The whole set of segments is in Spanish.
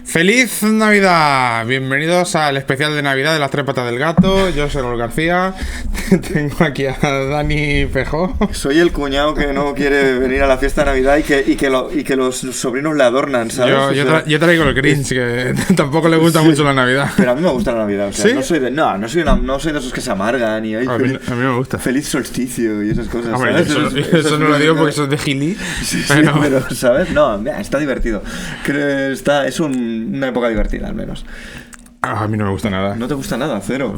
¡Feliz Navidad! Bienvenidos al especial de Navidad de las tres patas del gato. Yo soy Raúl García. Tengo aquí a Dani Pejó. Soy el cuñado que no quiere venir a la fiesta de Navidad y que los sobrinos le adornan, ¿sabes? Yo traigo el Grinch, que tampoco le gusta mucho la Navidad. Pero a mí me gusta la Navidad, o sea, ¿Sí? no soy de esos que se amargan y A mí me gusta. feliz solsticio y esas cosas, Hombre, ¿sabes? eso no lo digo porque sos de gili. Sí, pero ¿sabes? No, mira, está divertido. Es una época divertida, al menos. a mí no me gusta nada. ¿No te gusta nada? Cero.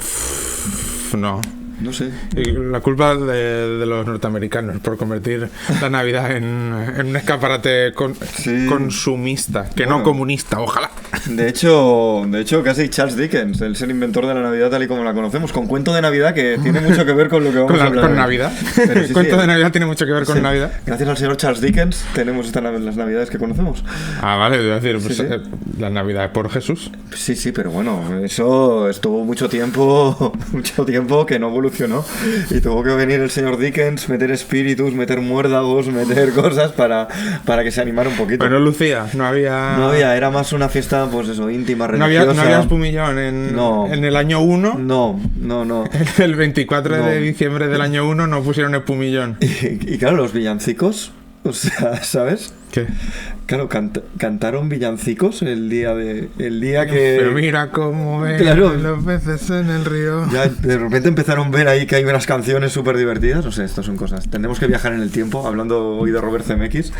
No. No sé. Y la culpa de los norteamericanos por convertir la Navidad en un escaparate consumista, que no comunista, ojalá. De hecho, casi Charles Dickens, el ser inventor de la Navidad tal y como la conocemos, con cuento de Navidad que tiene mucho que ver con lo que vamos a hablar. Con Navidad. El cuento de Navidad tiene mucho que ver con Navidad. Gracias al señor Charles Dickens tenemos las Navidades que conocemos. Ah, vale, te voy a decir, pues, Sí. la Navidad es por Jesús. Sí, pero bueno, eso estuvo mucho tiempo que no evolucionó y tuvo que venir el señor Dickens, meter espíritus, meter muérdagos, meter cosas para que se animara un poquito. Pero no lucía, no había... Era más una fiesta, pues eso, íntima, No religiosa. había espumillón en el año 1. No. El 24 de diciembre del año 1 no pusieron espumillón. Y claro, los villancicos, o sea, ¿sabes? ¿Qué? Claro, cantaron villancicos el día que... Pero mira cómo ven los peces en el río. Ya de repente empezaron a ver ahí que hay unas canciones súper divertidas. No sé, estas son cosas. Tendremos que viajar en el tiempo, hablando hoy de Robert Zemeckis,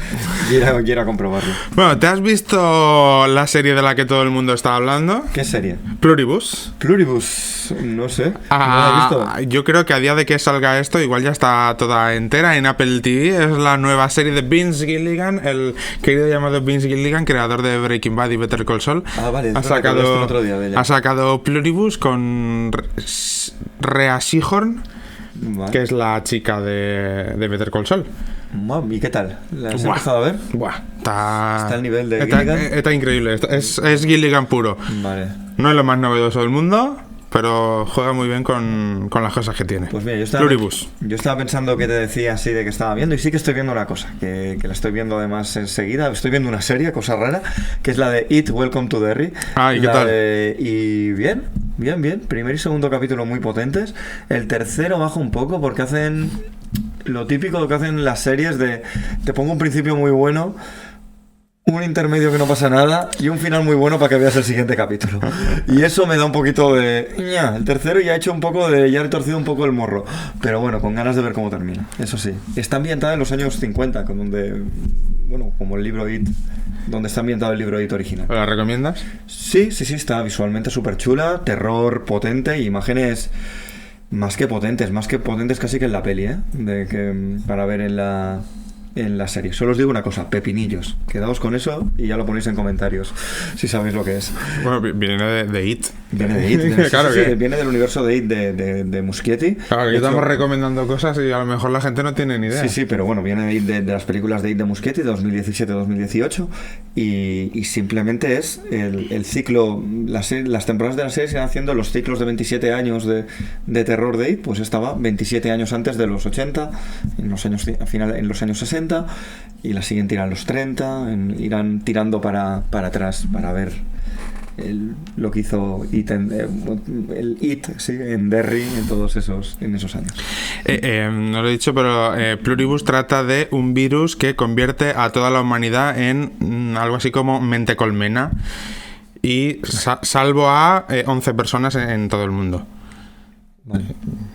y ir a comprobarlo. Bueno, ¿te has visto la serie de la que todo el mundo está hablando? ¿Qué serie? Pluribus. Pluribus, no sé. ¿No la has visto? Yo creo que a día de que salga esto, igual ya está toda entera en Apple TV. Es la nueva serie de Vince Gilligan, el querido llamado Vince Gilligan, creador de Breaking Bad y Better Call Saul. Ah, vale. Ha sacado Pluribus con Rhea Seehorn, Vale. que es la chica de Better Call Saul. ¿Y qué tal? ¿La has empezado a ver? Está al nivel de Gilligan. Está increíble. Es Gilligan puro. Vale. No es lo más novedoso del mundo, pero juega muy bien con las cosas que tiene. Pues mira, yo estaba pensando que te decía así de que estaba viendo, y sí que estoy viendo una cosa, que la estoy viendo además enseguida. Estoy viendo una serie, cosa rara, que es la de It, Welcome to Derry. ¿Y qué tal? Y bien. Primer y segundo capítulo muy potentes. El tercero baja un poco porque hacen lo típico que hacen las series de te pongo un principio muy bueno, un intermedio que no pasa nada y un final muy bueno para que veas el siguiente capítulo. Y eso me da un poquito de... El tercero ya he hecho un poco de... Ya he torcido un poco el morro. Pero bueno, con ganas de ver cómo termina. Eso sí. Está ambientada en los años 50, con donde... Bueno, como el libro It, donde está ambientado el libro It original. ¿La recomiendas? Sí, está visualmente súper chula, terror potente y imágenes... Más que potentes casi que en la peli, para ver en la serie. Solo os digo una cosa, pepinillos. Quedaos con eso y ya lo ponéis en comentarios, si sabéis lo que es. Bueno, viene de It. Viene de It. Claro sí, que... viene del universo de It de Muschietti. Claro, que estamos recomendando cosas y a lo mejor la gente no tiene ni idea. Sí, pero bueno, viene de It, de las películas de It de Muschietti, de 2017-2018. Y simplemente es el ciclo... Las temporadas de la serie se van haciendo los ciclos de 27 años de terror de It. Pues estaba 27 años antes de los 80, en los años 60. Y la siguiente irán los 30, irán tirando para atrás para ver lo que hizo It en Derry en esos años. No lo he dicho, pero Pluribus trata de un virus que convierte a toda la humanidad en algo así como mente colmena, y salvo a 11 personas en todo el mundo. Vale.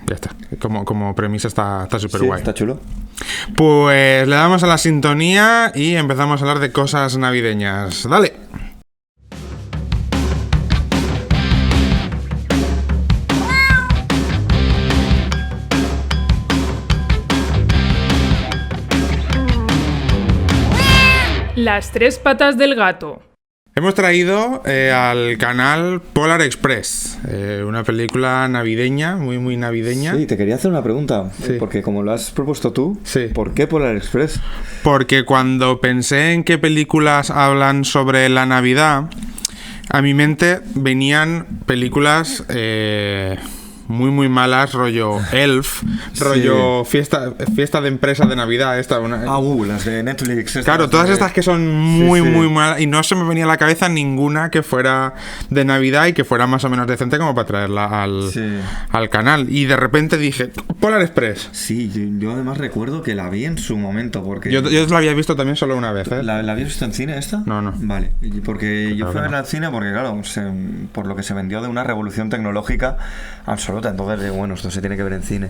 Ya está. Como premisa está súper Sí, guay. está chulo. Pues le damos a la sintonía y empezamos a hablar de cosas navideñas. ¡Dale! Las tres patas del gato. Hemos traído al canal Polar Express, una película navideña, muy muy navideña. Sí, te quería hacer una pregunta, Sí. porque como lo has propuesto tú, Sí. ¿por qué Polar Express? Porque cuando pensé en qué películas hablan sobre la Navidad, a mi mente venían películas muy muy malas, rollo Elf, rollo fiesta de empresa de Navidad, Las de Netflix. Claro, todas estas que son muy Sí. muy malas, y no se me venía a la cabeza ninguna que fuera de Navidad y que fuera más o menos decente como para traerla al canal. Y de repente dije, Polar Express. Sí, yo además recuerdo que la vi en su momento, porque... Yo la había visto también solo una vez, ¿eh? ¿La habías visto en cine esta? No. Vale, porque yo fui a verla al cine porque, claro, por lo que se vendió de una revolución tecnológica absoluta. Entonces, bueno, esto se tiene que ver en cine.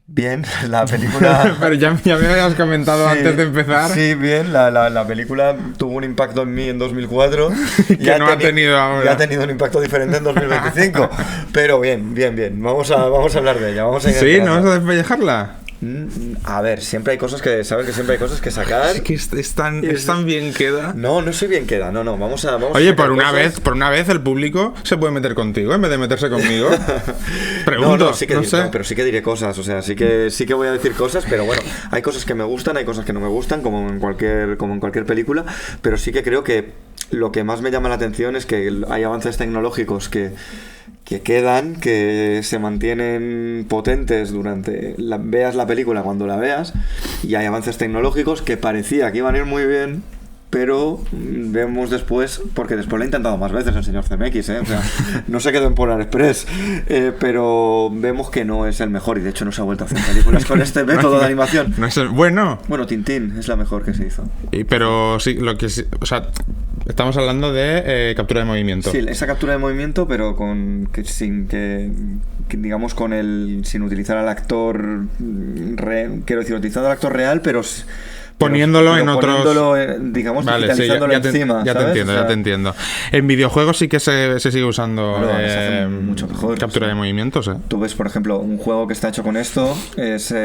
Bien, la película... Pero ya me habías comentado Sí, antes de empezar. Sí, bien, la película tuvo un impacto en mí en 2004 Que no ha tenido ahora. Ya ha tenido un impacto diferente en 2025. Pero bien. Vamos a hablar de ella. Vamos a Sí, intentar. ¿no vas a despellejarla? A ver, siempre hay cosas que... ¿Sabes que siempre hay cosas que sacar? Es que es tan bien queda. No soy bien queda. No, vamos a Oye, sacar por una vez el público se puede meter contigo en vez de meterse conmigo. Pregunto, no, sé. pero sí que diré cosas, o sea, sí que voy a decir cosas, pero bueno, hay cosas que me gustan, hay cosas que no me gustan, como en cualquier película, pero sí que creo que lo que más me llama la atención es que hay avances tecnológicos que quedan, que se mantienen potentes veas la película cuando la veas, y hay avances tecnológicos que parecía que iban a ir muy bien, pero vemos después, porque después lo he intentado más veces el señor CMX, o sea, no se quedó en Polar Express, pero vemos que no es el mejor, y de hecho no se ha vuelto a hacer películas con este método de animación. No es bueno. Bueno, Tintín es la mejor que se hizo. Pero sí, o sea, estamos hablando de captura de movimiento. Sí, esa captura de movimiento, pero sin utilizar al actor quiero decir, utilizando al actor real, pero poniéndolo en otros... digamos, vale, digitalizándolo encima, ya te entiendo. En videojuegos sí que se sigue usando mucho mejor, captura de movimientos, Tú ves, por ejemplo, un juego que está hecho con esto es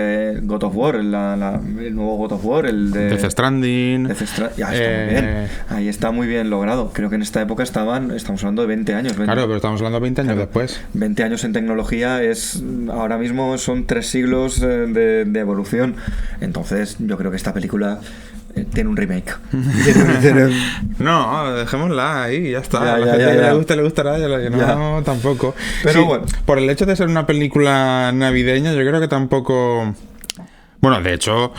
God of War, el nuevo God of War, el de Death Stranding. Está muy bien. Ahí está muy bien logrado. Creo que en esta época estamos hablando de 20 años. Claro, pero estamos hablando de 20 años después. 20 años en tecnología ahora mismo son 3 siglos de evolución. Entonces, yo creo que esta película tiene un remake. No, dejémosla ahí, ya está. Ya, a la ya, gente ya, que ya. le guste, le gustará. No, tampoco. Pero Sí, bueno. Por el hecho de ser una película navideña, yo creo que tampoco... Bueno, de hecho,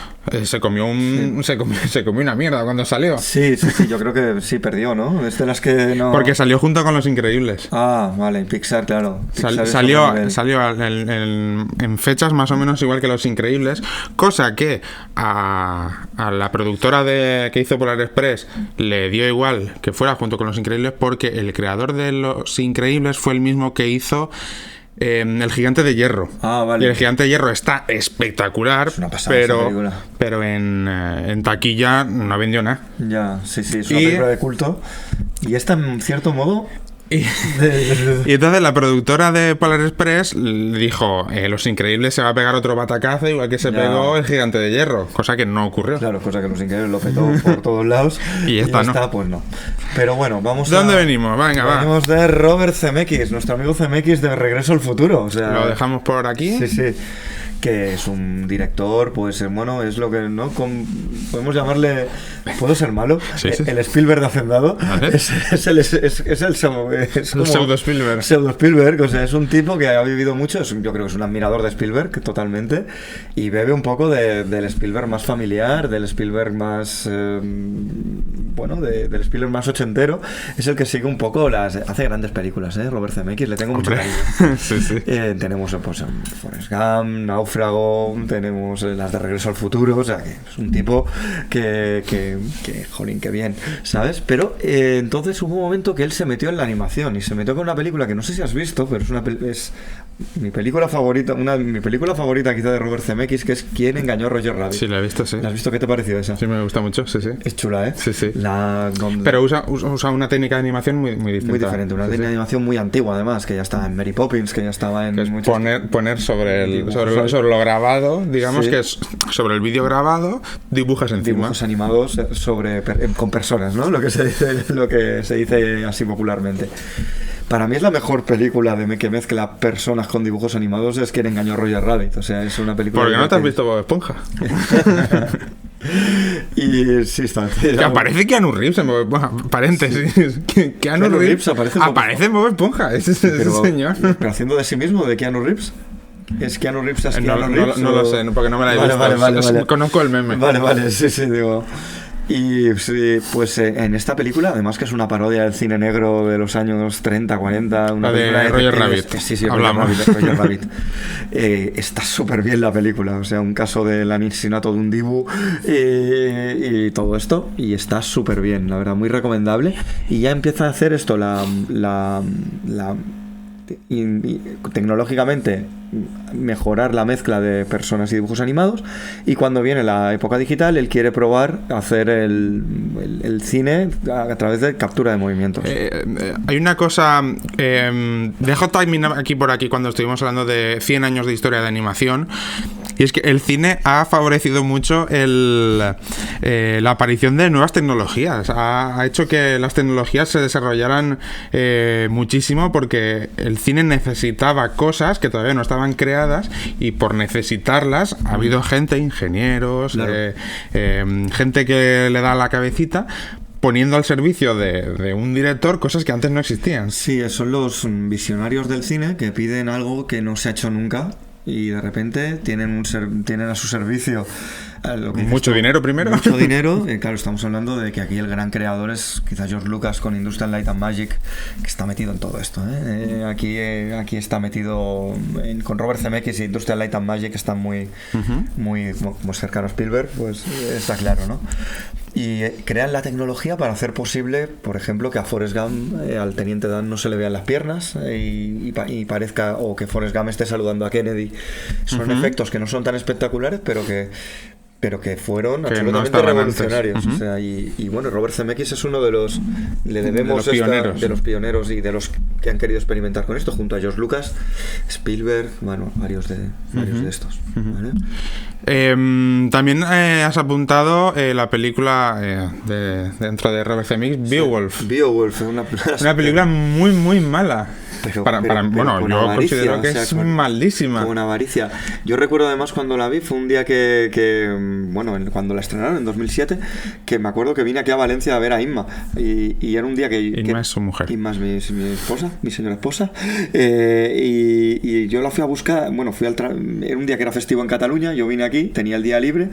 se comió una mierda cuando salió. Sí, yo creo que sí perdió, ¿no? Es de las que no... Porque salió junto con Los Increíbles. Ah, vale, Pixar, claro. Pixar es Salió otro nivel. en fechas más o menos igual que Los Increíbles, cosa que a la productora que hizo Polar Express le dio igual que fuera junto con Los Increíbles, porque el creador de Los Increíbles fue el mismo que hizo El Gigante de Hierro. Ah, vale. Y El Gigante de Hierro está espectacular, Es una pasada esa película. pero en taquilla no vendió nada. Ya, sí, es una película de culto. Y esta, en cierto modo... Y entonces la productora de Polar Express le dijo, Los Increíbles se va a pegar otro batacazo igual que se pegó El Gigante de Hierro, cosa que no ocurrió. Claro, cosa que Los Increíbles lo petó por todos lados. Y esta no. Pues no. Pero bueno, vamos ¿De dónde venimos? Venga, va. Venimos de Robert Zemeckis, nuestro amigo Zemeckis de Regreso al Futuro. O sea, Lo dejamos por aquí. Sí. Que es un director, pues bueno, es lo que, ¿no? Podemos llamarle... ¿Puedo ser malo? Sí. El Spielberg de Hacendado. ¿Vale? Es el Pseudo Spielberg. Pseudo Spielberg, o sea, es un tipo que ha vivido mucho, yo creo que es un admirador de Spielberg, totalmente, y bebe un poco del Spielberg más familiar, del Spielberg más... del Spielberg más ochentero. Es el que sigue un poco hace grandes películas, Robert Zemeckis, le tengo mucho cariño. Sí. Tenemos pues Forrest Gump, Náufrago, tenemos las de Regreso al Futuro, o sea, que es un tipo que jolín, qué bien, ¿sabes? Pero entonces hubo un momento que él se metió en la animación y se metió con una película que no sé si has visto, pero es mi película favorita, mi película favorita quizá de Robert Zemeckis, que es ¿Quién engañó a Roger Rabbit? Sí, la he visto, sí. ¿La has visto? ¿Qué te pareció esa? Sí, me gusta mucho, sí. Es chula, ¿eh? Sí. Donde... Pero usa una técnica de animación muy distinta. Muy diferente, una técnica de animación muy antigua, además, que ya estaba en Mary Poppins, que ya estaba en... Que es poner sobre lo grabado, digamos, que es sobre el vídeo grabado, dibujas encima. Dibujos animados con personas, ¿no? Lo que se dice así popularmente. Para mí es la mejor película que mezcla personas con dibujos animados, es Quién engañó a Roger Rabbit. O sea, es una película... ¿Por qué no te has visto Bob Esponja? Y sí, está. Que aparece Keanu Reeves en Bob Esponja. Paréntesis. Keanu Reeves aparece en Bob Esponja. Ese señor. ¿Pero haciendo de sí mismo, de Keanu Reeves? ¿Es Keanu Reeves? ¿Es Keanu Reeves? No lo sé, porque no me la he visto. Vale. Conozco el meme. Vale, sí, digo. Y sí, pues en esta película, además que es una parodia del cine negro de los años 30, 40, una la de Roger Rabbit. Sí, hablamos. Roger Rabbit. Está súper bien la película, o sea, un caso del asesinato de un dibu y todo esto, y está súper bien, la verdad, muy recomendable. Y ya empieza a hacer esto, tecnológicamente mejorar la mezcla de personas y dibujos animados, y cuando viene la época digital él quiere probar hacer el cine a través de captura de movimientos. Hay una cosa, dejo timing aquí por aquí cuando estuvimos hablando de 100 años de historia de animación, y es que el cine ha favorecido mucho la aparición de nuevas tecnologías, ha hecho que las tecnologías se desarrollaran muchísimo, porque el cine necesitaba cosas que todavía no estaban creadas, y por necesitarlas ha habido gente, ingenieros, claro, gente que le da la cabecita, poniendo al servicio de un director cosas que antes no existían. Sí, son los visionarios del cine que piden algo que no se ha hecho nunca, y de repente tienen a su servicio mucho dinero primero. Mucho dinero. Claro, estamos hablando de que aquí el gran creador es quizás George Lucas con Industrial Light and Magic, que está metido en todo esto, ¿eh? Aquí está metido con Robert Zemeckis, y Industrial Light and Magic están muy como cercano a Spielberg, pues está claro, ¿no? Y crean la tecnología para hacer posible, por ejemplo, que a Forrest Gump, al Teniente Dan, no se le vean las piernas y parezca, o que Forrest Gump esté saludando a Kennedy. Son efectos que no son tan espectaculares, pero que fueron absolutamente no revolucionarios. O sea, y bueno, Robert Zemeckis es uno de los... Le debemos de los pioneros y de los que han querido experimentar con esto, junto a George Lucas, Spielberg, bueno, varios de estos. ¿Vale? También has apuntado la película dentro de Robert Zemeckis, Beowulf. Beowulf, una película muy, muy mala. Bueno, yo considero que es malísima. Con avaricia. Yo recuerdo además cuando la vi, fue un día cuando la estrenaron en 2007, que me acuerdo que vine aquí a Valencia a ver a Inma, y era un día que... Inma es su mujer. Inma es mi esposa, mi señora esposa, y yo la fui a buscar, era un día que era festivo en Cataluña, yo vine aquí, tenía el día libre,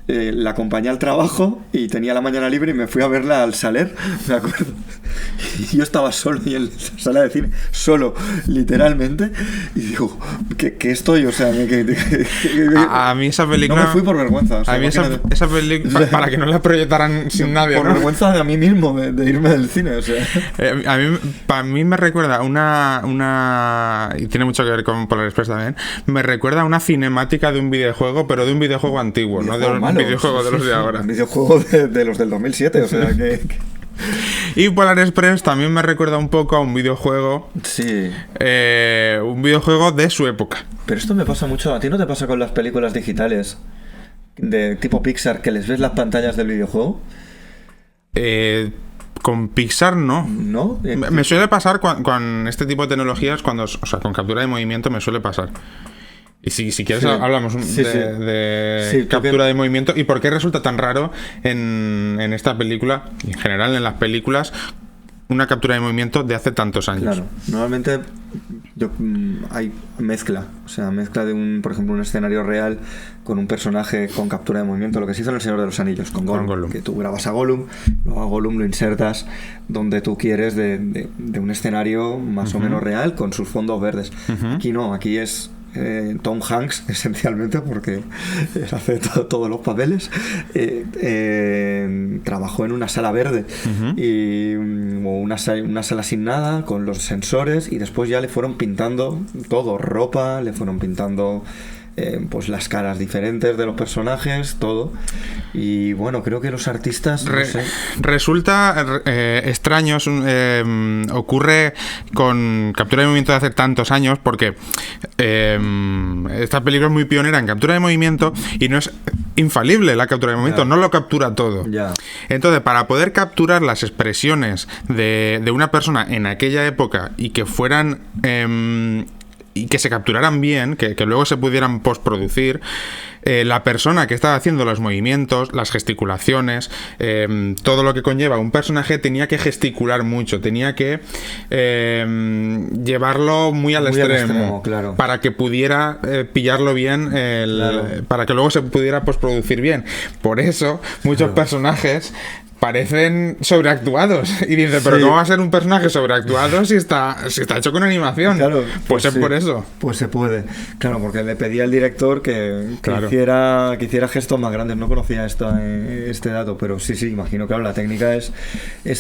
la acompañé al trabajo y tenía la mañana libre y me fui a verla al Saler, me acuerdo. Y yo estaba solo y en la sala de cine, solo, literalmente, y digo, ¿qué estoy? O sea, a mí esa película... No me fui por vergüenza. O sea, a mí esa película, para que no la proyectaran sin nadie, por vergüenza de a mí mismo, de irme del cine, o sea. Para mí me recuerda y tiene mucho que ver con Polar Express también, me recuerda a una cinemática de un videojuego, pero de un videojuego antiguo, no de un videojuego de los de ahora. Un videojuego de los del 2007, o sea que... Y Polar Express también me recuerda un poco a un videojuego. Sí. Un videojuego de su época. Pero esto me pasa mucho. ¿A ti no te pasa con las películas digitales de tipo Pixar, que les ves las pantallas del videojuego? Con Pixar no. ¿No? Me suele pasar con este tipo de tecnologías, con captura de movimiento me suele pasar. Y si quieres hablamos de captura de movimiento y por qué resulta tan raro en esta película, y en general en las películas, una captura de movimiento de hace tantos años. Claro, normalmente hay mezcla, o sea, mezcla de por ejemplo, un escenario real con un personaje con captura de movimiento, lo que se hizo en El Señor de los Anillos con Gollum, que tú grabas a Gollum, luego a Gollum lo insertas donde tú quieres de un escenario más o menos real con sus fondos verdes. Aquí no, aquí es Tom Hanks, esencialmente, porque él hace todos los papeles. Trabajó en una sala verde y una sala sin nada, con los sensores, y después ya le fueron pintando todo, ropa, le fueron pintando pues las caras diferentes de los personajes, todo. Y bueno, creo que los artistas resulta extraño, ocurre con captura de movimiento de hace tantos años, porque esta película es muy pionera en captura de movimiento y no es infalible la captura de movimiento, no lo captura todo. Entonces, para poder capturar las expresiones de una persona en aquella época y que fueran y que se capturaran bien, que luego se pudieran postproducir, la persona que estaba haciendo los movimientos, las gesticulaciones, todo lo que conlleva un personaje tenía que gesticular mucho, tenía que llevarlo muy al extremo, claro. para que pudiera pillarlo bien, Claro. para que luego se pudiera postproducir bien. Por eso muchos personajes parecen sobreactuados. Y dice, pero Sí. ¿cómo va a ser un personaje sobreactuado si está hecho con animación? Claro, Pues es sí. por eso. Pues se puede. Claro, porque le pedí al director que Claro. hiciera gestos más grandes. No conocía este dato, pero sí, imagino. Claro, la técnica es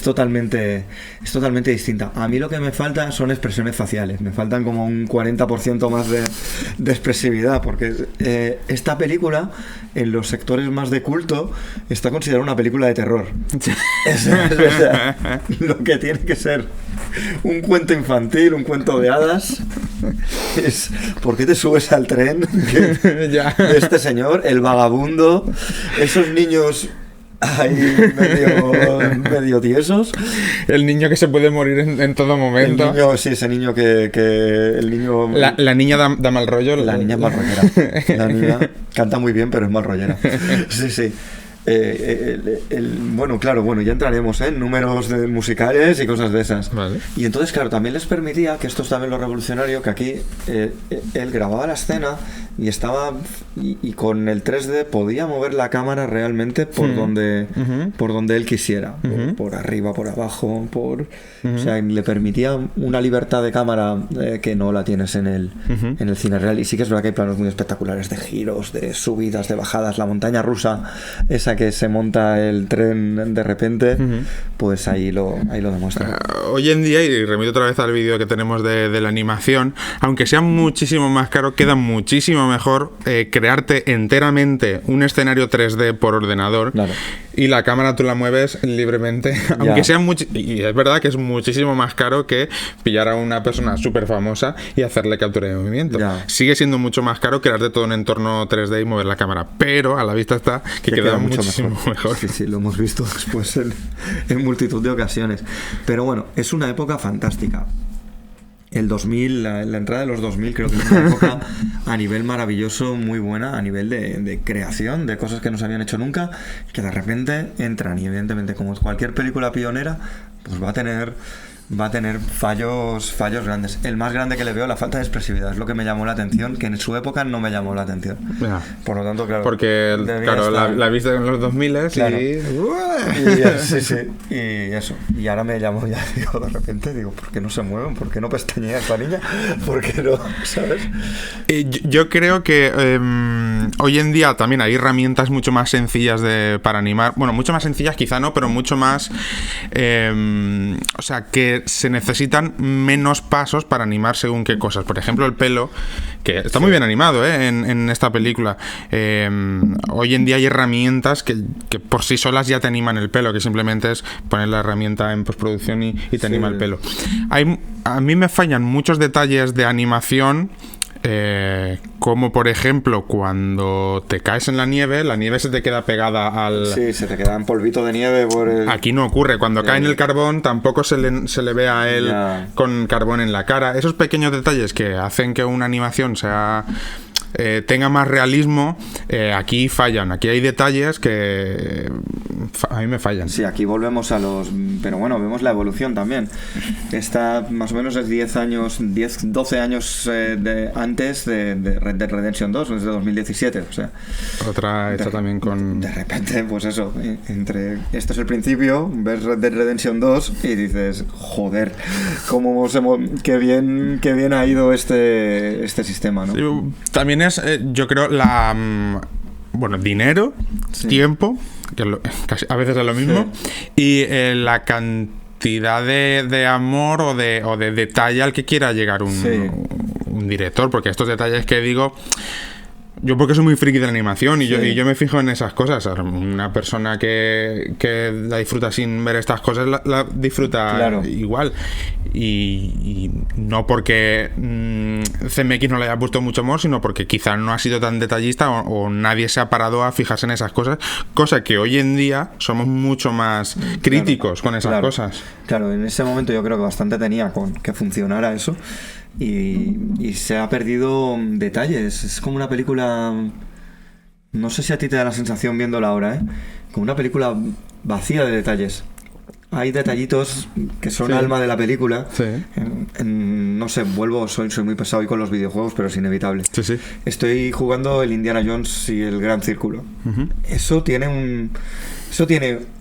totalmente distinta. A mí lo que me falta son expresiones faciales. Me faltan como un 40% más de expresividad, porque esta película, en los sectores más de culto, está considerada una película de terror. Es lo que tiene que ser un cuento infantil, un cuento de hadas. Es ¿por qué te subes al tren Ya. de este señor, el vagabundo, esos niños ahí medio tiesos? El niño que se puede morir en todo El momento. niño, sí, ese niño que el niño... La niña da mal rollo. La niña es mal rollera. La niña canta muy bien, pero es mal rollera. Sí. Bueno, ya entraremos en números musicales y cosas de esas. Vale. Y entonces, claro, también les permitía, que esto es también lo revolucionario, que aquí él grababa la escena y estaba y con el 3D podía mover la cámara realmente por donde él quisiera, por arriba, por abajo, o sea, le permitía una libertad de cámara que no la tienes en el cine real. Y sí que es verdad que hay planos muy espectaculares de giros, de subidas, de bajadas, la montaña rusa esa que se monta el tren de repente, pues ahí lo demuestra. Hoy en día, y remito otra vez al vídeo que tenemos de la animación, aunque sea muchísimo más caro, queda muchísimo mejor crearte enteramente un escenario 3D por ordenador. Claro. Y la cámara tú la mueves libremente, aunque sea y es verdad que es muchísimo más caro que pillar a una persona súper famosa y hacerle captura de movimiento. Ya. Sigue siendo mucho más caro crearte todo un entorno 3D y mover la cámara, pero a la vista está que queda muchísimo mejor. Sí, lo hemos visto después en multitud de ocasiones. Pero bueno, es una época fantástica. El 2000, la entrada de los 2000 creo que es una época a nivel maravilloso, muy buena, a nivel de creación, de cosas que no se habían hecho nunca, que de repente entran y evidentemente como cualquier película pionera, pues va a tener fallos grandes. El más grande que le veo, la falta de expresividad, es lo que me llamó la atención, que en su época no me llamó la atención. Ya. Por lo tanto, claro. Porque, claro, la viste en los 2000 Claro. y... Sí. Y eso. Y ahora me llamo ya, digo, de repente, ¿por qué no se mueven? ¿Por qué no pestañea esta niña? ¿Por qué no? ¿Sabes? Yo creo que hoy en día también hay herramientas mucho más sencillas para animar. Bueno, mucho más sencillas quizá no, pero mucho más... o sea, que se necesitan menos pasos para animar según qué cosas. Por ejemplo, el pelo, que está muy bien animado en esta película. Hoy en día hay herramientas que por sí solas ya te animan el pelo, que simplemente es poner la herramienta en postproducción y te anima el pelo. A mí me fallan muchos detalles de animación, como por ejemplo cuando te caes en la nieve se te queda pegada al... Sí, se te queda en polvito de nieve por el... Aquí no ocurre, cuando cae en el carbón tampoco se le ve a él con carbón en la cara. Esos pequeños detalles que hacen que una animación tenga más realismo, aquí fallan. Aquí hay detalles que a mí me fallan. Sí, aquí volvemos a los... Pero bueno, vemos la evolución también. Esta más o menos es 12 años antes de Red Dead Redemption 2, es de 2017. O sea, otra hecha también con... De repente, pues eso, esto es el principio, ves Red Dead Redemption 2 y dices, joder, qué bien ha ido este sistema, ¿no? Sí, también es, yo creo, dinero, tiempo, que casi a veces es lo mismo, y la cantidad de amor o de detalle al que quiera llegar un director, porque estos detalles que digo... Yo porque soy muy friki de la animación y yo me fijo en esas cosas. Una persona que la disfruta sin ver estas cosas la disfruta igual. Y no porque CMX no le haya puesto mucho amor, sino porque quizás no ha sido tan detallista o nadie se ha parado a fijarse en esas cosas. Cosa que hoy en día somos mucho más críticos con esas cosas. Claro, en ese momento yo creo que bastante tenía con que funcionara eso. Y se ha perdido detalles. Es como una película No sé si a ti te da la sensación viéndola ahora, como una película vacía de detalles. Hay detallitos que son Sí. alma de la película. Sí. No sé, soy muy pesado hoy con los videojuegos, pero es inevitable. Sí, sí. Estoy jugando el Indiana Jones y el Gran Círculo. Ujú. Eso tiene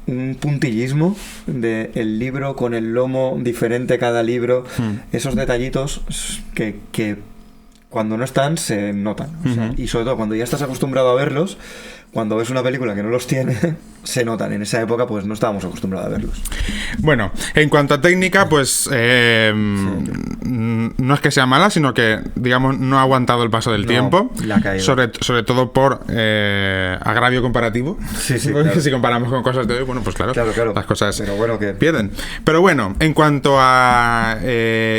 un puntillismo de el libro con el lomo diferente cada libro. Esos detallitos que cuando no están se notan. O sea, y sobre todo cuando ya estás acostumbrado a verlos, cuando ves una película que no los tiene, se notan. En esa época pues no estábamos acostumbrados a verlos. Bueno, en cuanto a técnica, pues no es que sea mala, sino que, digamos, no ha aguantado el paso del No, tiempo. la ha caído. Sobre todo por agravio comparativo. Sí, sí, Porque claro. si comparamos con cosas de hoy, bueno, pues claro, Claro. las cosas Pero bueno, que... pierden. Pero bueno, en cuanto a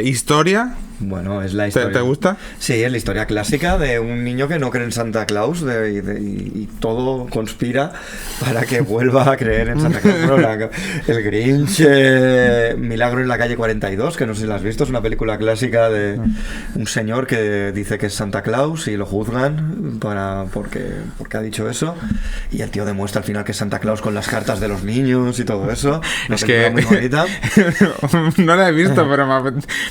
historia, Bueno, es la historia. ¿te gusta? Sí, es la historia clásica de un niño que no cree en Santa Claus y todo conspira para que vuelva a creer en Santa Claus. Bueno, el Grinch, Milagro en la calle 42, que no sé si la has visto, es una película clásica de un señor que dice que es Santa Claus y lo juzgan porque ha dicho eso, y el tío demuestra al final que es Santa Claus con las cartas de los niños y todo eso. Una Es película que muy bonita. no la he visto,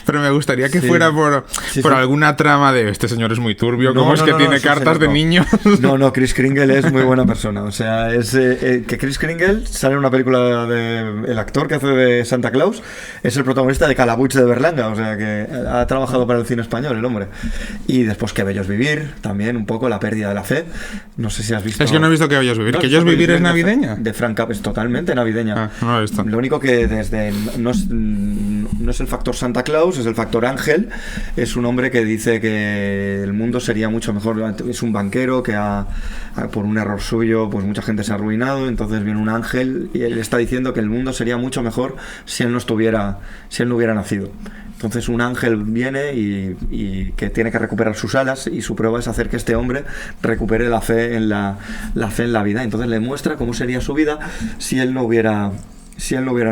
pero me gustaría que Sí. fuera por Sí. alguna trama de este señor es muy turbio, No, ¿cómo es no, que no, tiene sí, cartas señor, de no. niños? No, Chris Kringle es muy buena persona. O sea, es que Chris Kringle sale en una película el actor que hace de Santa Claus es el protagonista de Calabuch de Berlanga. O sea, que ha trabajado para el cine español, el hombre. Y después Que bello es vivir, también un poco la pérdida de la fe. No sé si has visto. Es que no he visto Que bello es vivir. ¿No ¿Que has yo es visto vivir es de navideña? De Frank Capra, es totalmente navideña. Ah, no lo he visto. Lo único que no es el factor Santa Claus, es el factor ángel. Es un hombre que dice que el mundo sería mucho mejor. Es un banquero que por un error suyo, pues mucha gente se ha arruinado. Entonces viene un ángel y él está diciendo que el mundo sería mucho mejor si él no hubiera nacido. Entonces un ángel viene y que tiene que recuperar sus alas, y su prueba es hacer que este hombre recupere la fe en la vida. Entonces le muestra cómo sería su vida si él no hubiera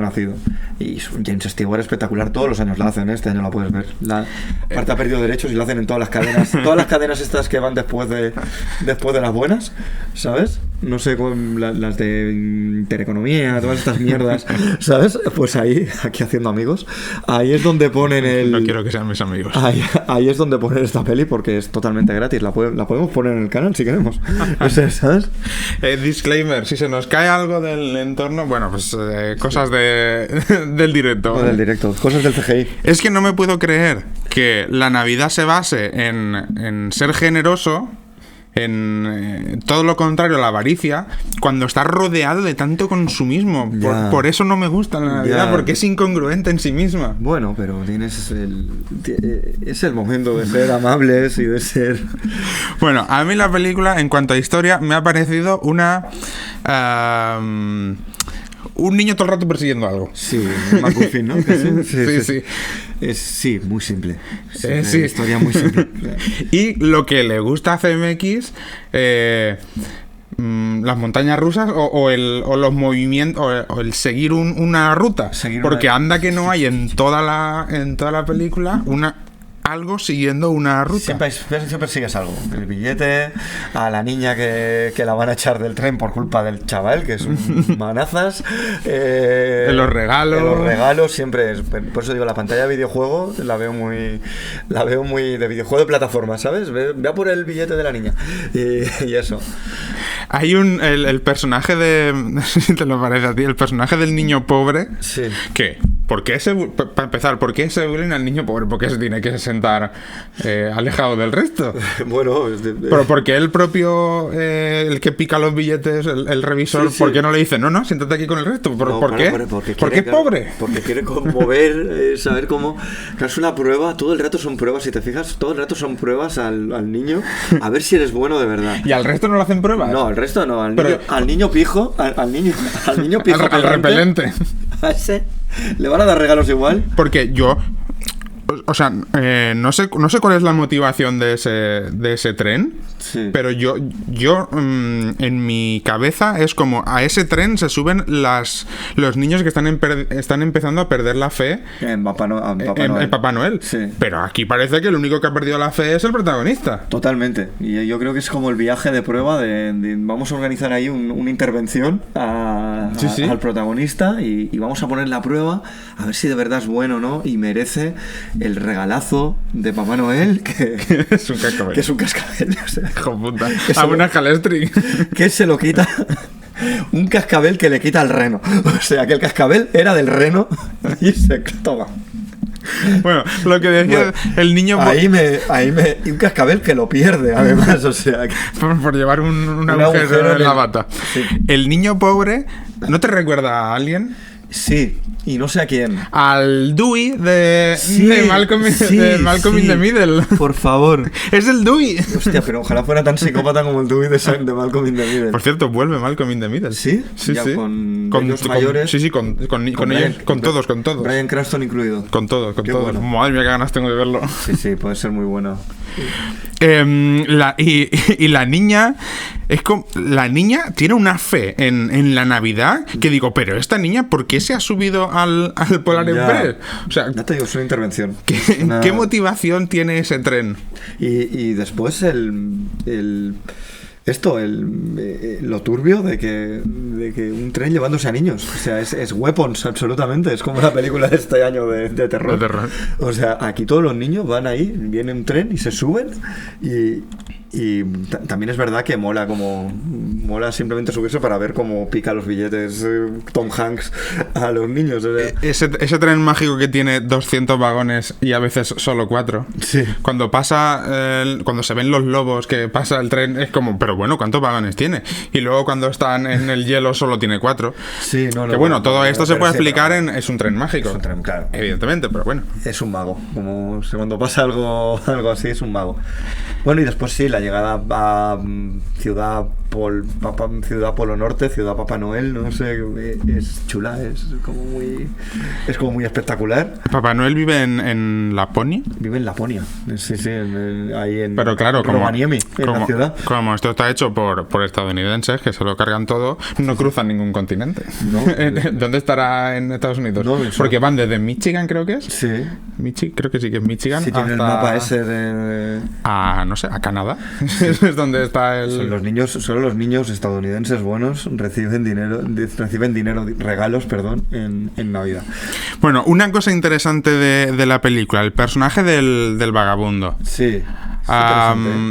nacido. Y James Stewart espectacular, todos los años la hacen, este año la puedes ver. Aparte ha perdido derechos y la hacen en todas las cadenas estas que van después de las buenas, ¿sabes? No sé, con las de Intereconomía, todas estas mierdas, ¿sabes? Pues aquí haciendo amigos, ahí es donde ponen No quiero que sean mis amigos. Ahí es donde poner esta peli porque es totalmente gratis, la podemos poner en el canal si queremos. O sea, ¿sabes? Disclaimer, si se nos cae algo del entorno, bueno, pues cosas del directo. O del directo, cosas del CGI. Es que no me puedo creer que la Navidad se base en ser generoso, en todo lo contrario a la avaricia, cuando está rodeado de tanto consumismo. Ya. Por eso no me gusta la Navidad, Ya. porque es incongruente en sí misma. Bueno, pero es el momento de ser amables y de ser... Bueno, a mí la película, en cuanto a historia, me ha parecido un niño todo el rato persiguiendo algo. Sí, McGuffin, ¿no? Sí. Sí, muy simple. Sí. Una historia muy simple. Y lo que le gusta a CMX, las montañas rusas o los movimientos, o el seguir una ruta. Porque anda que no hay en toda la película algo siguiendo una ruta. Siempre sigues algo. El billete, a la niña que la van a echar del tren por culpa del chaval, que es un manazas. De los regalos. De los regalos siempre es. Por eso digo, la pantalla de videojuego la veo muy de videojuego de plataforma, ¿sabes? Ve a por el billete de la niña. Y eso. Hay el personaje de... No sé si te lo parece a ti. El personaje del niño pobre. Sí. ¿Qué? Para empezar, ¿por qué se bullying al niño pobre? ¿Por qué se tiene que sentar alejado del resto? Bueno, Pero porque el propio, el que pica los billetes, el revisor, Sí. ¿por qué no le dice, no, siéntate aquí con el resto? ¿Por qué? Porque es pobre. Porque quiere conmover, saber cómo... Claro, es una prueba, todo el rato son pruebas, si te fijas, todo el rato son pruebas al niño, a ver si eres bueno de verdad. ¿Y al resto no le hacen pruebas? No, al resto no, Pero- al niño pijo, al niño pijo al repelente. a ese le van a dar regalos igual. Porque yo O sea, no sé cuál es la motivación de ese tren, Sí. pero yo en mi cabeza es como a ese tren se suben los niños que están empezando a perder la fe En Papá Noel. en Papá Noel. Sí. Pero aquí parece que el único que ha perdido la fe es el protagonista. Totalmente. Y yo creo que es como el viaje de prueba de vamos a organizar ahí una intervención Sí. al protagonista y vamos a ponerle a prueba a ver si de verdad es bueno o no y merece el regalazo de Papá Noel que Es un cascabel. que es un cascabel. O sea, Hijo puta. Eso- A una Calestri. que se lo quita un cascabel que le quita el reno. O sea, que el cascabel era del reno y se toma. Bueno, lo que decía Bueno, el niño y un cascabel que lo pierde, además, o sea, que- por llevar un agujero agujero en la en- bata. Sí. El niño pobre, ¿no te recuerda a alguien? sí, y no sé a quién. Al Dewey de Malcolm, sí, de Malcolm in the Middle. Por favor. Es el Dewey. Hostia, pero ojalá fuera tan psicópata como el Dewey de Malcolm in the Middle. Por cierto, vuelve Malcolm in the Middle. ¿Sí? Sí, Ya sí. con ellos mayores. Sí, con Brian- ellos, con todos. Brian Cranston incluido. Con todos. Qué bueno. Madre mía, qué ganas tengo de verlo. Sí, puede ser muy bueno. Y la niña es como, la niña tiene una fe en la Navidad que digo, pero esta niña, ¿por qué se ha subido al Polar Ya. Express? O sea, Ya te digo, es una intervención. ¿qué motivación tiene ese tren? Y después lo turbio de que un tren llevándose a niños. O sea, es Weapons, absolutamente. Es como la película de este año de terror. De terror. O sea, aquí todos los niños van ahí, viene un tren y se suben. También es verdad que mola simplemente subirse para ver cómo pica los billetes Tom Hanks a los niños. O sea, Ese tren mágico que tiene 200 vagones y a veces solo 4. sí. Cuando cuando se ven los lobos que pasa el tren, es como, pero bueno, ¿cuántos vagones tiene? Y luego cuando están en el hielo solo tiene 4. Sí, Que bueno, todo esto se puede explicar es un tren mágico. Es un tren, claro. Evidentemente, pero bueno. Es un mago. Como cuando pasa algo así, es un mago. Bueno, y después sí, la llegada a Ciudad Polo Norte, Ciudad Papá Noel, no sé, es chula, es como muy espectacular. Papá Noel vive en Laponia. Vive en Laponia, sí, ahí en Pero claro, como, Rovaniemi, en la ciudad. como esto está hecho por estadounidenses que se lo cargan todo, no cruzan ningún continente. No. ¿Dónde estará en Estados Unidos? No, eso. Porque van desde Michigan, creo que es. Sí, Creo que sí que es Michigan. sí tiene el hasta mapa ese de... no sé, a Canadá. Es donde está el... Solo los niños estadounidenses buenos reciben dinero, regalos, perdón, en Navidad. Bueno, una cosa interesante de la película, el personaje del vagabundo. Sí.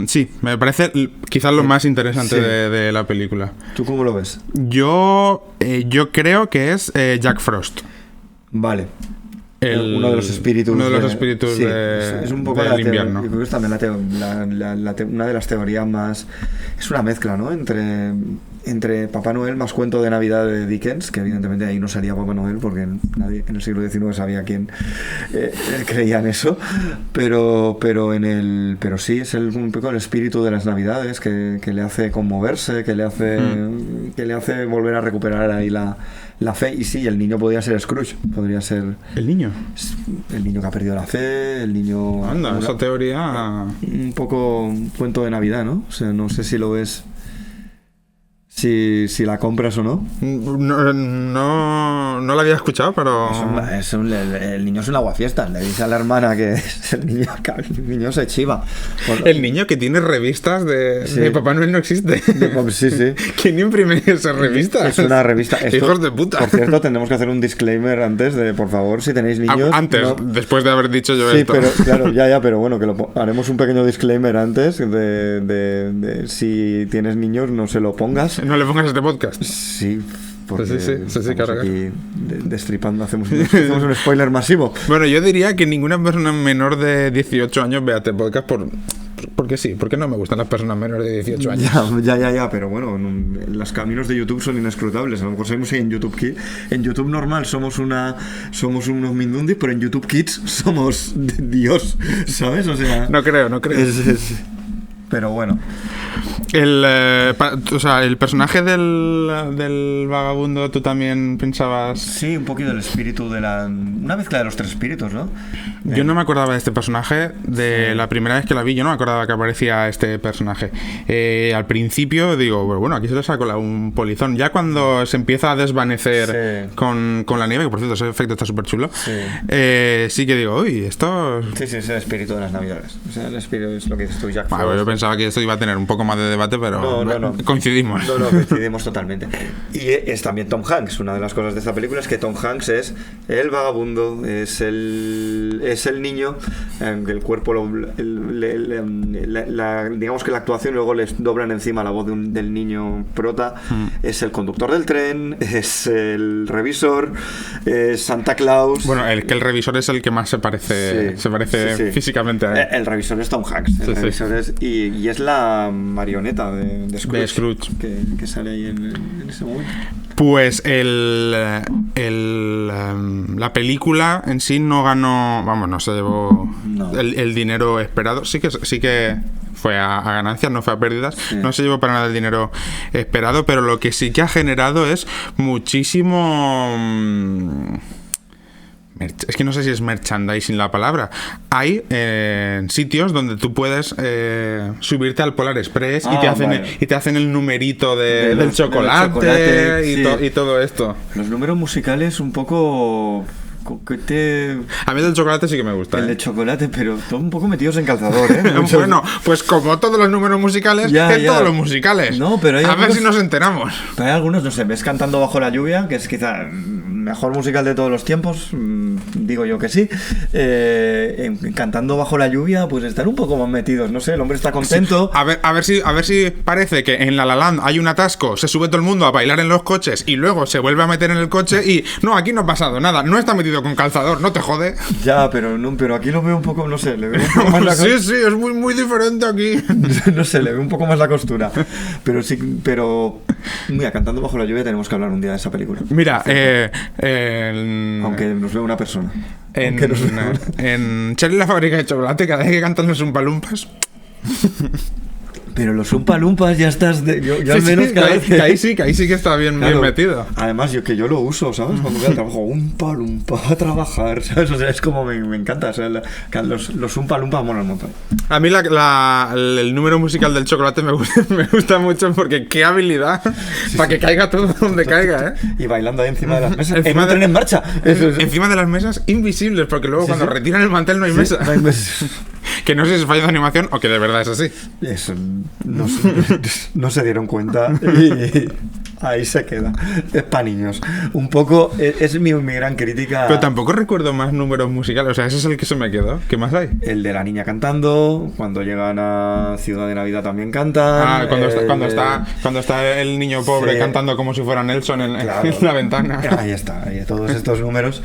Sí, me parece quizás lo más interesante Sí. de la película. ¿Tú cómo lo ves? Yo creo que es Jack Frost. Vale. Uno de los espíritus. Sí, es un poco del invierno. Yo creo que es también una de las teorías más. Es una mezcla, ¿no? Entre Papá Noel más cuento de Navidad de Dickens, que evidentemente ahí no salía Papá Noel porque nadie en el siglo XIX sabía quién creía en eso, pero sí es un poco el espíritu de las Navidades que le hace conmoverse, que le hace volver a recuperar ahí la fe. Y sí, el niño podría ser Scrooge, podría ser ¿El niño? el niño que ha perdido la fe, el niño... Anda, esa teoría... Un poco un cuento de Navidad, ¿no? O sea, no sé si lo ves... Si la compras o no. No la había escuchado, pero... El niño es un aguafiestas. Le dice a la hermana que es el niño se chiva. El niño que tiene revistas de Papá Noel no existe. Sí. ¿Quién imprime esas revistas? Es una revista. Hijos de puta. Por cierto, tendremos que hacer un disclaimer antes de, por favor, si tenéis niños... Antes, no- después de haber dicho yo Sí, esto. pero claro, ya, pero bueno, haremos un pequeño disclaimer antes de si tienes niños, no se lo pongas. No le pongas este podcast. Sí, porque Sí, estamos claro. aquí destripando, hacemos un spoiler masivo. Bueno, yo diría que ninguna persona menor de 18 años vea este podcast porque sí, porque no me gustan las personas menores de 18 años. Ya, pero bueno, los caminos de YouTube son inescrutables. A lo mejor seguimos ahí en YouTube Kids. En YouTube normal somos unos mindundis, pero en YouTube Kids somos Dios, ¿sabes? O sea, No creo. pero bueno. O sea, el personaje del vagabundo, ¿tú también pensabas? Sí, un poquito del espíritu de la... Una mezcla de los tres espíritus, ¿no? Yo no me acordaba de este personaje de la primera vez que la vi. Yo no me acordaba que aparecía este personaje. Al principio digo, bueno, aquí se le saca un polizón. Ya cuando se empieza a desvanecer con la nieve, que por cierto ese efecto está súper chulo, sí que digo, uy, esto... Sí, es el espíritu de las navidades. O sea, el espíritu es lo que dices tú, Jack Frost. Yo pensaba que esto iba a tener un poco más de debate, pero no. Coincidimos. No, coincidimos totalmente. Y es también Tom Hanks. Una de las cosas de esta película es que Tom Hanks es el vagabundo, es el niño, el cuerpo digamos que la actuación luego les doblan encima la voz del niño prota. Es el conductor del tren, es el revisor, es Santa Claus. Bueno, el revisor es el que más se parece físicamente a él. El revisor es Tom Hanks. El revisor es, y es la marioneta de Scrooge. Que sale ahí en ese momento. Pues la película en sí no ganó, no se llevó el dinero esperado. Sí que fue a ganancias, no fue a pérdidas. No se llevó para nada el dinero esperado, pero lo que sí que ha generado es muchísimo... Es que no sé si es merchandising la palabra. Hay sitios donde tú puedes subirte al Polar Express y te hacen el numerito del chocolate y todo esto. Los números musicales un poco... A mí el del chocolate sí que me gusta. El de chocolate, pero todo un poco metidos en calzador, ¿eh? Bueno, pues como todos los números musicales, todos los musicales. No, pero a ver si nos enteramos. Pero hay algunos, no sé, ves Cantando bajo la lluvia, que es quizá mejor musical de todos los tiempos, digo yo que sí. Cantando bajo la lluvia, pues están un poco más metidos, no sé, el hombre está contento. Sí. A ver si parece que en La La Land hay un atasco, se sube todo el mundo a bailar en los coches y luego se vuelve a meter en el coche y no, aquí no ha pasado nada, no está metido con calzador, no te jode. Ya, pero aquí lo veo un poco, no sé, le veo un poco más la costura. Sí, es muy diferente aquí. No sé, le veo un poco más la costura. Pero mira, Cantando bajo la lluvia tenemos que hablar un día de esa película. Mira, aunque nos vea una persona. En Charlie y la fábrica de chocolate, cada vez que cantan los Umpalumpas. Pero los Umpalumpas ya estás... yo al menos cada vez que ahí sí que está bien metido. Además, yo lo uso, ¿sabes? Cuando voy al trabajo, Umpalumpa a trabajar, ¿sabes? O sea, es como me encanta. O sea, los Umpalumpas molan un montón. A mí el número musical del chocolate me gusta mucho porque qué habilidad para que caiga todo donde caiga, ¿eh? Y bailando ahí encima de las mesas. En un tren en marcha. Encima de las mesas invisibles, porque luego cuando retiran el mantel no hay mesa. No hay mesa. Que no sé si es fallo de animación o que de verdad es así. Eso no se dieron cuenta y ahí se queda. Es para niños. Un poco es mi gran crítica. Pero tampoco recuerdo más números musicales. O sea, ese es el que se me quedó. ¿Qué más hay? El de la niña cantando. Cuando llegan a Ciudad de Navidad también cantan. Cuando está el niño pobre cantando como si fuera Nelson en la ventana. Ahí está. Todos estos números.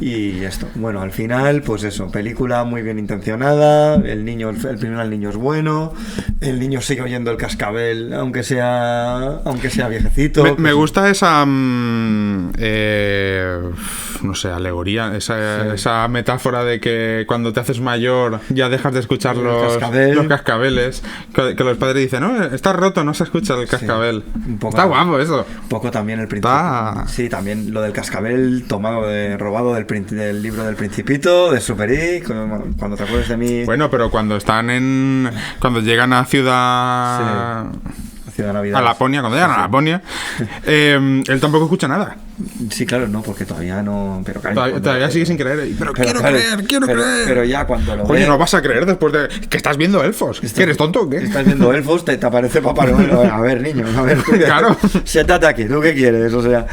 Y esto, bueno, al final, pues eso, película muy bien intencionada, el primero el niño es bueno, el niño sigue oyendo el cascabel, aunque sea viejecito. Me gusta esa, no sé, alegoría, esa metáfora de que cuando te haces mayor ya dejas de escuchar los cascabeles, que los padres dicen, no, está roto, no se escucha el cascabel. Está guapo eso. Un poco también el principio. Sí, también lo del cascabel robado del libro del Principito, de Super I, cuando te acuerdas de mí. Bueno, pero cuando llegan a Ciudad Navidad, a Laponia, cuando llegan a Laponia, él tampoco escucha nada. Sí, claro, no, porque todavía no. Pero todavía sigue sin creer. Pero quiero creer. Pero ya cuando lo Oye, no vas a creer después de que estás viendo elfos. ¿Que eres tonto o qué? Estás viendo elfos, te aparece Papá Noel. A ver, niño, claro. Siéntate aquí, ¿tú qué quieres? O sea,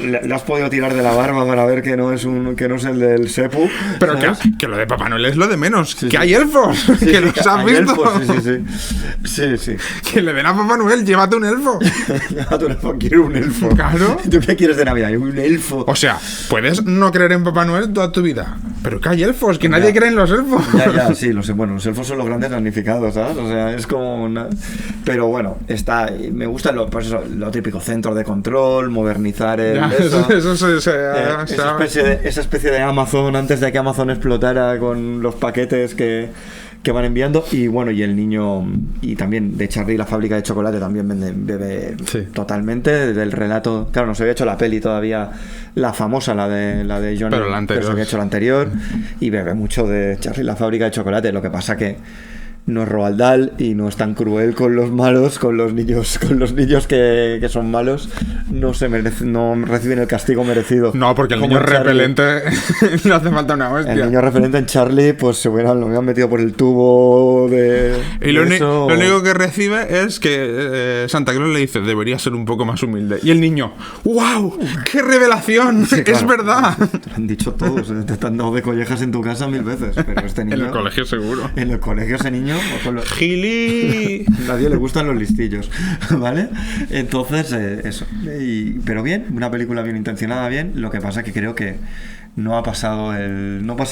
le has podido tirar de la barba para ver que no es el del Sepu. Pero que lo de Papá Noel es lo de menos. Que hay elfos. Que los has visto. Sí. Que le den a Papá Noel, llévate un elfo. Llévate un elfo, quiero un elfo. Claro. ¿Tú qué quieres de Navidad? Un elfo. O sea, puedes no creer en Papá Noel toda tu vida, pero que hay elfos, que nadie cree en los elfos. Ya, sí, los elfos son los grandes damnificados, ¿sabes? O sea, es como una... Pero bueno, me gusta lo típico, centro de control, modernizar esa especie de Amazon antes de que Amazon explotara con los paquetes que que van enviando. Y bueno, y el niño, y también de Charlie y la fábrica de chocolate también bebe Sí. totalmente del relato. Claro, no se había hecho la peli todavía, la famosa, la de Johnny, Pero la anterior. se había hecho la anterior, y bebe mucho de Charlie y la fábrica de chocolate. Lo que pasa que no es Roald Dahl y no es tan cruel con los malos, con los niños que son malos, no reciben el castigo merecido. No, porque el Como niño en Charlie. repelente no hace falta una hostia. El niño referente en Charlie, pues lo hubieran metido por el tubo de. Y lo de eso. único que recibe es que Santa Claus le dice, debería ser un poco más humilde. Y el niño, ¡wow! ¡Qué revelación! Sí, ¡Es claro. verdad! Te lo han dicho todos, te están dando de collejas en tu casa 1000 veces. Pero este niño. En el colegio seguro. En el colegio ese niño. ¡Gili! Nadie le gustan los listillos, ¿vale? Entonces, eso. Pero bien, una película bien intencionada, bien. Lo que pasa es que creo que no pasa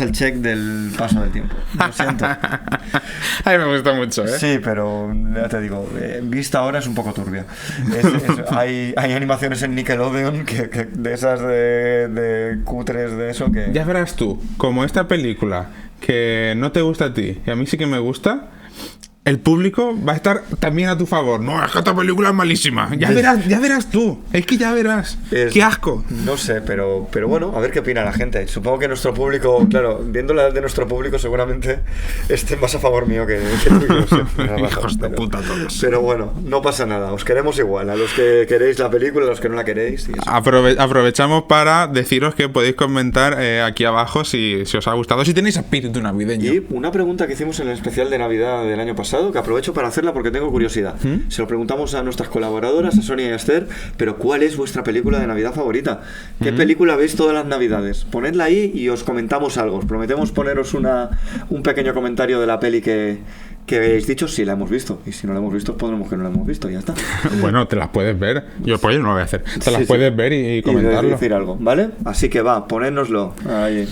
el check del paso del tiempo. Lo siento. A mí me gusta mucho, ¿eh? Sí, pero ya te digo, vista ahora es un poco turbia. Hay animaciones en Nickelodeon que de esas de cutres de eso que... Ya verás tú, como esta película que no te gusta a ti y a mí sí que me gusta, el público va a estar también a tu favor. No, es que esta película es malísima. Ya verás tú. Es que ya verás. ¡Qué asco! No sé, pero bueno, a ver qué opina la gente. Supongo que nuestro público, claro, viendo la edad de nuestro público, seguramente esté más a favor mío que tuyo. Sí, Hijos de puta todos. Pero bueno, no pasa nada. Os queremos igual. A los que queréis la película, a los que no la queréis. Y eso. Aprovechamos para deciros que podéis comentar aquí abajo si os ha gustado, si tenéis espíritu navideño. Y una pregunta que hicimos en el especial de Navidad del año pasado, que aprovecho para hacerla porque tengo curiosidad. Se lo preguntamos a nuestras colaboradoras, a Sonia y a Esther, pero ¿cuál es vuestra película de Navidad favorita? ¿Qué película veis todas las Navidades? Ponedla ahí y os comentamos algo. Os prometemos poneros un pequeño comentario de la peli que habéis dicho si la hemos visto. Y si no la hemos visto, pondremos que no la hemos visto y ya está. Bueno, te las puedes ver. Yo no lo voy a hacer. Te las Sí, puedes sí. ver y Y comentarlo. decir algo, ¿vale? Así que va, ponednoslo ahí.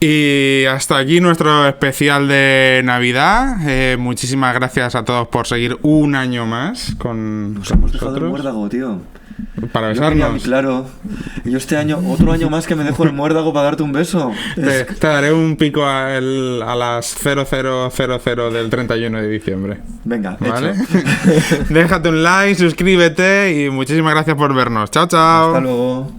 Y hasta aquí nuestro especial de Navidad. Muchísimas gracias a todos por seguir un año más con Nos hemos dejado el nosotros. muérdago, tío. Para Yo quería- besarnos. claro. Yo este año, otro año más que me dejo el muérdago para darte un beso. Te daré un pico a las 0000 del 31 de diciembre. Venga, ¿Vale? hecho. Déjate un like, suscríbete y muchísimas gracias por vernos. Chao, chao. Hasta luego.